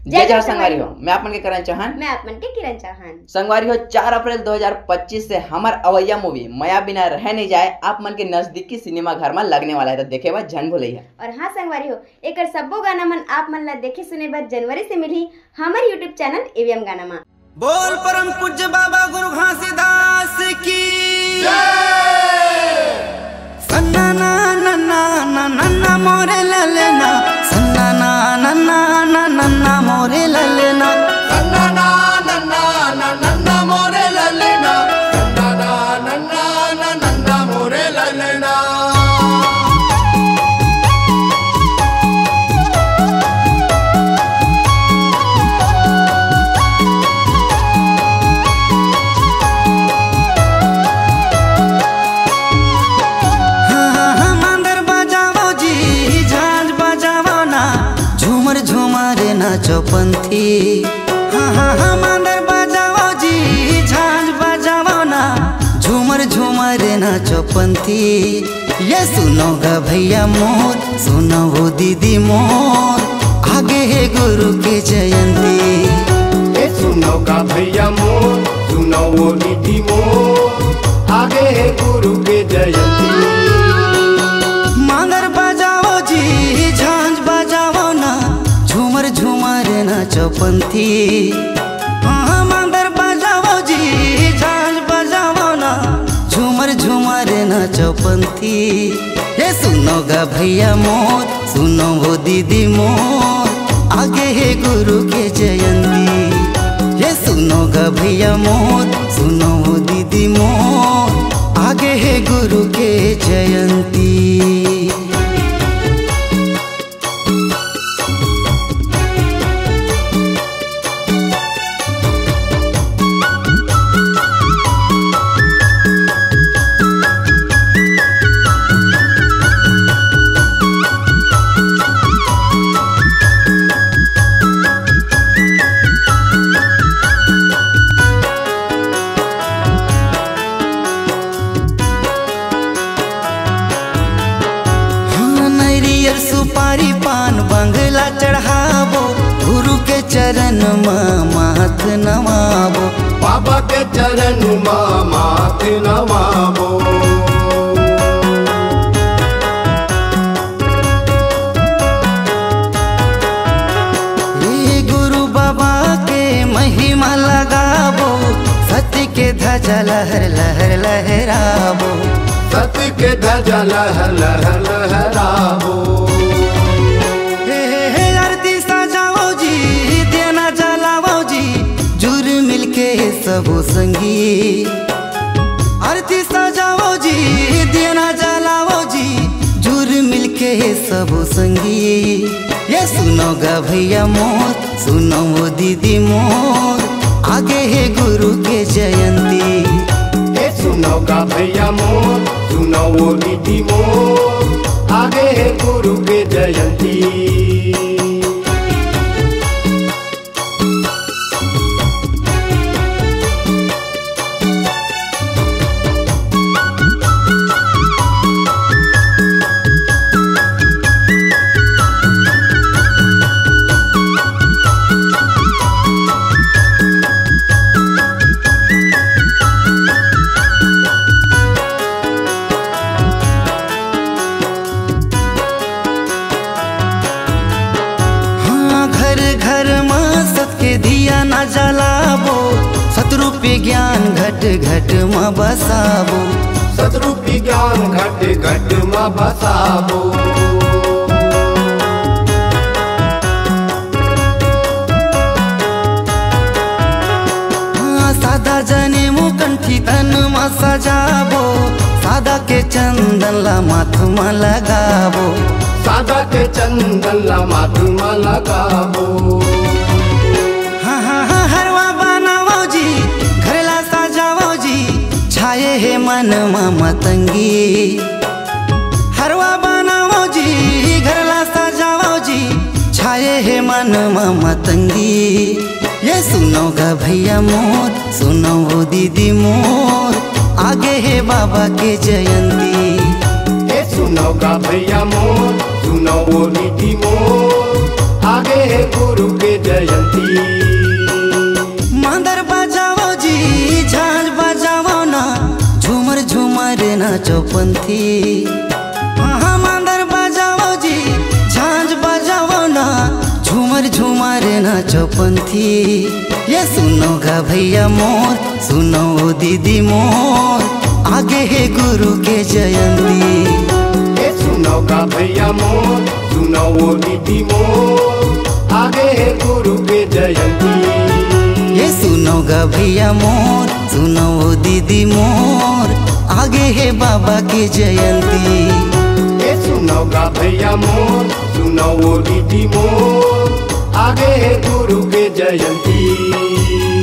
जय जय संगवारी हो, मैं आपन के करण चौहान, मैं आपन के किरण चौहान। संगवारी हो 4 अप्रैल 2025 से हमार अवैया मूवी माया बिना रह नहीं जाए आप मन के नजदीकी सिनेमा घर में लगने वाला है, तो देखे बस झन भूलैया। और हाँ संगवारी हो, एक सबो गाना मन आप मन ला देखे सुने बर जनवरी से मिली हमारे यूट्यूब चैनल एवीएम गाना में। बोल परम पूज्य बाबा गुरु घासीदास की सन्ना ना नन्ना ना नन्ना मोरे ललेना, सन्ना ना नन्ना ना नन्ना मोरे ललेना, सन्ना ना नन्ना ना नन्ना मोरे ललेना, सन्ना ना नन्ना ना नन्ना मोरे ललेना। चौपंथी हाँ हाँ हाँ मांदर बजाओ जी, झांझ बजाओ ना, झूमर झूमर ना चौपंथी। ये सुनो गा भैया मोर, सुनो वो दीदी मोर, आगे है गुरु के जयंती। ये सुनो गा भैया मोर, सुनो वो दीदी मोर, आगे है गुरु के जयंती। मांदर बजाओ जी, झांझ बजाओ ना, झूमर झूमर ना चौपंथी। हाँ मांदर बजाओ जी, झांझ बजाओ ना, झूमर झूमर ना चौपंथी। ये सुनो गा भैया मोर, सुनो वो दीदी मोर, आगे है गुरु के जयंती। ये सुनो गा भैया मोर, सुनो वो दीदी मोर, आगे है गुरु के जयंती। सुपारी पान बंगला चढ़ाबो, गुरु के चरण में माथ नवाबो, बाबा के चरण में माथ नवाबो। ये गुरु बाबा के महिमा लगाबो, सत्य के ध्वजा लहर लहर लहराबो, सत्य के ध्वजा लहर लहर लहराबो। आरती सजाओ जी, देना जलाओ जी, जुर मिलके सबो संगी। आरती सजाओ जी, देना जलाओ जी, जुर मिलके सबो संगी। ये सुनो गा भैया मोर, सुनो वो दीदी मोर, आगे है गुरु के जयंती। ये सुनो गा भैया मोर, सुनो वो दीदी मोर, आगे है गुरु के जयंती। दिया ना जलाबो, शत्रु पे ज्ञान घट घट में बसाबो, शत्रु पे ज्ञान घट घट में बसाबो। सादा जने मुकंठी तन में सजाबो, सादा के चंदन ला माथ में लगाबो, सादा के चंदन ला माथ में लगाबो। हरवा बनाओ जी, घरला सजाओ जी, छाए है मन में मतंगी। हरवा बनाओ जी, घरला सजाओ जी, छाए है मन में मतंगी। ये सुनो गा भैया मोर, सुनो वो दीदी मोर, आगे है बाबा के जयंती। सुनो गा भैया मोर, सुनो वो दीदी मोर, आगे है गुरु के जयंती। मांदर बजाओ जी झांझ बजाओ ना झूमर झूमर नाचो पंथी। हाँ मांदर बजाओ जी झांझ बजाओ ना झूमर झूमर नाचो पंथी। ये सुनो गा भैया मोर सुनो दीदी मोर आगे है गुरु के जयंती। ये सुनो का भैया मोर सुनो वो दीदी मोर आगे है गुरु के जयंती। ये सुनो गा भैया मोर सुनो दीदी मोर आगे है बाबा के जयंती। ये सुनो का भैया मोर सुनो वो दीदी मोर आगे है गुरु के जयंती।